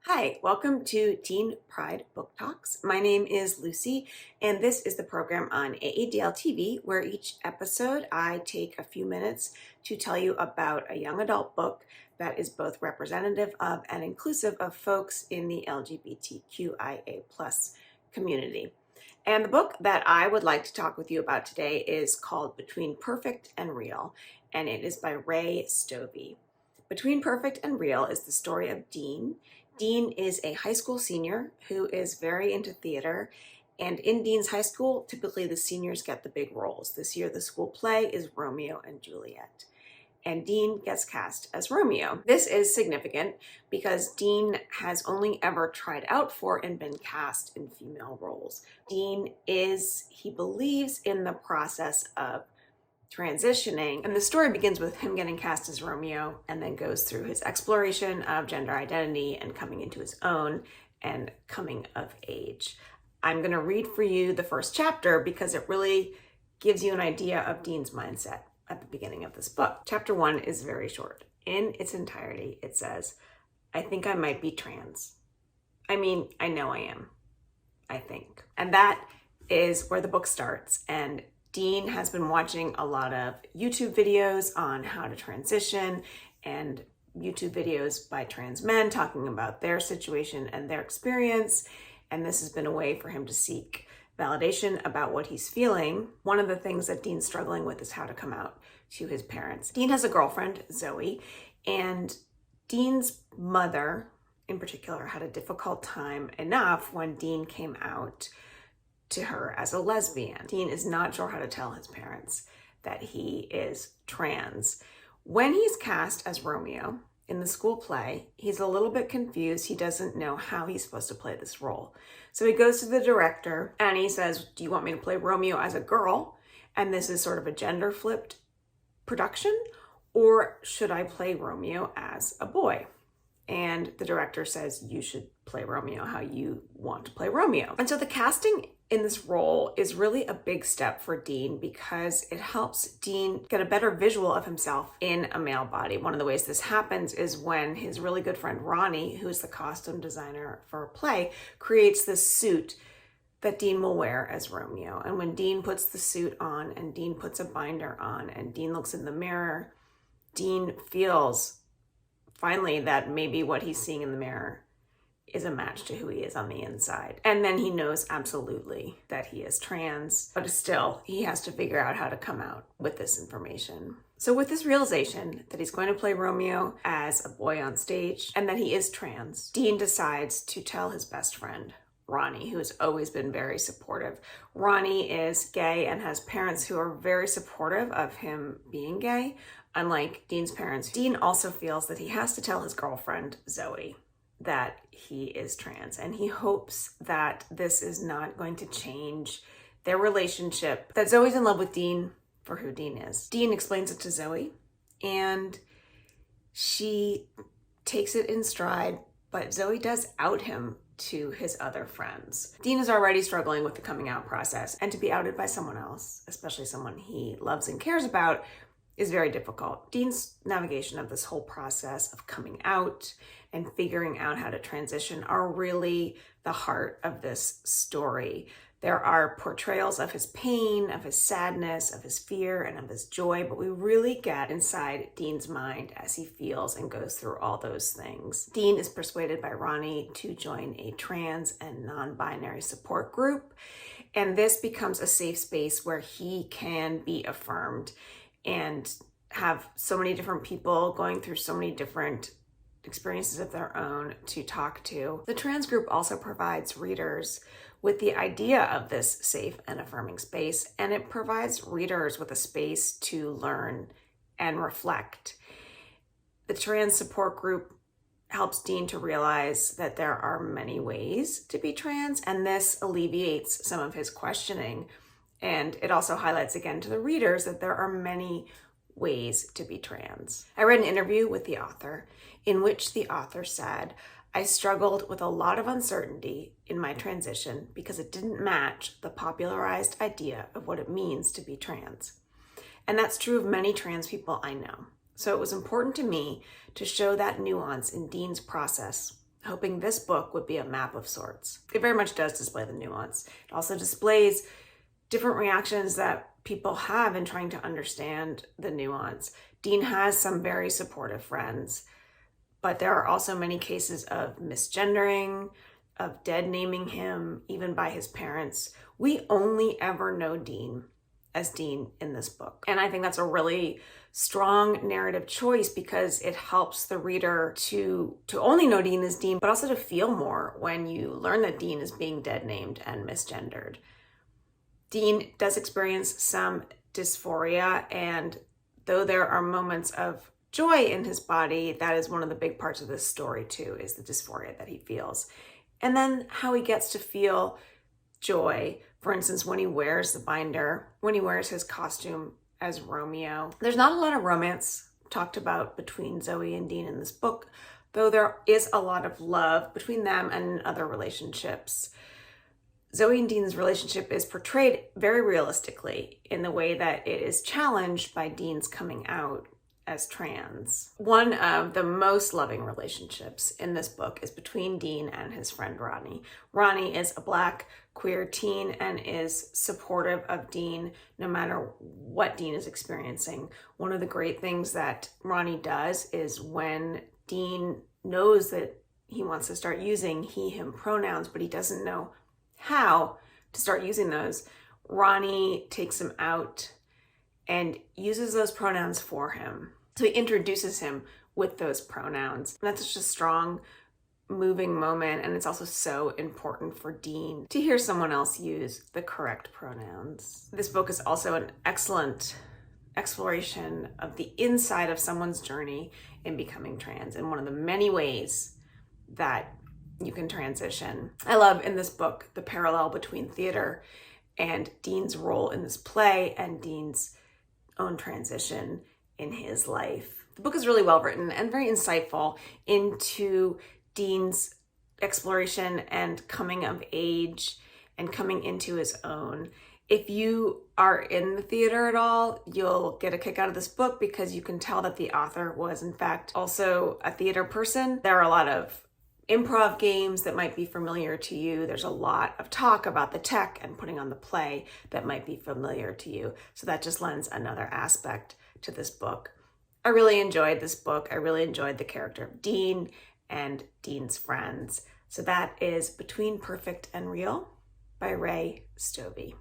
Hi, welcome to Teen Pride Book Talks. My name is Lucy, and this is the program on AADL TV, where each episode I take a few minutes to tell you about a young adult book that is both representative of and inclusive of folks in the LGBTQIA plus community. And the book that I would like to talk with you about today is called Between Perfect and Real, and it is by Ray Stoeve. Between Perfect and Real is the story of Dean. Dean is a high school senior who is very into theater, and in Dean's high school, typically the seniors get the big roles. This year, the school play is Romeo and Juliet, and Dean gets cast as Romeo. This is significant because Dean has only ever tried out for and been cast in female roles. Dean is, he believes, in the process of transitioning, and the story begins with him getting cast as Romeo and then goes through his exploration of gender identity and coming into his own and coming of age. I'm going to read for you the first chapter because it really gives you an idea of Dean's mindset at the beginning of this book. Chapter 1 is very short. In its entirety, it says, "I think I might be trans. I mean, I know I am. I think." And that is where the book starts. And Dean has been watching a lot of YouTube videos on how to transition and YouTube videos by trans men talking about their situation and their experience. And this has been a way for him to seek validation about what he's feeling. One of the things that Dean's struggling with is how to come out to his parents. Dean has a girlfriend, Zoe, and Dean's mother in particular had a difficult time enough when Dean came out to her as a lesbian. Dean is not sure how to tell his parents that he is trans. When he's cast as Romeo in the school play, he's a little bit confused. He doesn't know how he's supposed to play this role. So he goes to the director and he says, "Do you want me to play Romeo as a girl? And this is sort of a gender flipped production, or should I play Romeo as a boy?" And the director says, "You should play Romeo how you want to play Romeo." And so the casting in this role is really a big step for Dean because it helps Dean get a better visual of himself in a male body. One of the ways this happens is when his really good friend Ronnie, who is the costume designer for a play, creates this suit that Dean will wear as Romeo. And when Dean puts the suit on and Dean puts a binder on and Dean looks in the mirror, Dean feels finally that maybe what he's seeing in the mirror is a match to who he is on the inside. And then he knows absolutely that he is trans, but still he has to figure out how to come out with this information. So with this realization that he's going to play Romeo as a boy on stage and that he is trans, Dean decides to tell his best friend, Ronnie, who has always been very supportive. Ronnie is gay and has parents who are very supportive of him being gay, unlike Dean's parents. Dean also feels that he has to tell his girlfriend, Zoe, that he is trans, and he hopes that this is not going to change their relationship, that Zoe's in love with Dean for who Dean is. Dean explains it to Zoe, and she takes it in stride, but Zoe does out him to his other friends. Dean is already struggling with the coming out process, and to be outed by someone else, especially someone he loves and cares about, is very difficult. Dean's navigation of this whole process of coming out and figuring out how to transition are really the heart of this story. There are portrayals of his pain, of his sadness, of his fear, and of his joy, but we really get inside Dean's mind as he feels and goes through all those things. Dean is persuaded by Ronnie to join a trans and non-binary support group, and this becomes a safe space where he can be affirmed and have so many different people going through so many different experiences of their own to talk to. The trans group also provides readers with the idea of this safe and affirming space, and it provides readers with a space to learn and reflect. The trans support group helps Dean to realize that there are many ways to be trans, and this alleviates some of his questioning. And it also highlights again to the readers that there are many ways to be trans. I read an interview with the author in which the author said, "I struggled with a lot of uncertainty in my transition because it didn't match the popularized idea of what it means to be trans." And that's true of many trans people I know. So it was important to me to show that nuance in Dean's process, hoping this book would be a map of sorts. It very much does display the nuance. It also displays different reactions that people have in trying to understand the nuance. Dean has some very supportive friends, but there are also many cases of misgendering, of dead naming him, even by his parents. We only ever know Dean as Dean in this book. And I think that's a really strong narrative choice because it helps the reader to only know Dean as Dean, but also to feel more when you learn that Dean is being dead named and misgendered. Dean does experience some dysphoria, and though there are moments of joy in his body, that is one of the big parts of this story too, is the dysphoria that he feels. And then how he gets to feel joy, for instance, when he wears the binder, when he wears his costume as Romeo. There's not a lot of romance talked about between Zoe and Dean in this book, though there is a lot of love between them and other relationships. Zoe and Dean's relationship is portrayed very realistically in the way that it is challenged by Dean's coming out as trans. One of the most loving relationships in this book is between Dean and his friend Ronnie. Ronnie is a Black queer teen and is supportive of Dean no matter what Dean is experiencing. One of the great things that Ronnie does is when Dean knows that he wants to start using he, him pronouns, but he doesn't know how to start using those, Ronnie takes him out and uses those pronouns for him. So he introduces him with those pronouns. And that's such a strong, moving moment. And it's also so important for Dean to hear someone else use the correct pronouns. This book is also an excellent exploration of the inside of someone's journey in becoming trans and one of the many ways that you can transition. I love in this book the parallel between theater and Dean's role in this play and Dean's own transition in his life. The book is really well written and very insightful into Dean's exploration and coming of age and coming into his own. If you are in the theater at all, you'll get a kick out of this book because you can tell that the author was in fact also a theater person. There are a lot of improv games that might be familiar to you. There's a lot of talk about the tech and putting on the play that might be familiar to you. So that just lends another aspect to this book. I really enjoyed this book. I really enjoyed the character of Dean and Dean's friends. So that is Between Perfect and Real by Stoeve.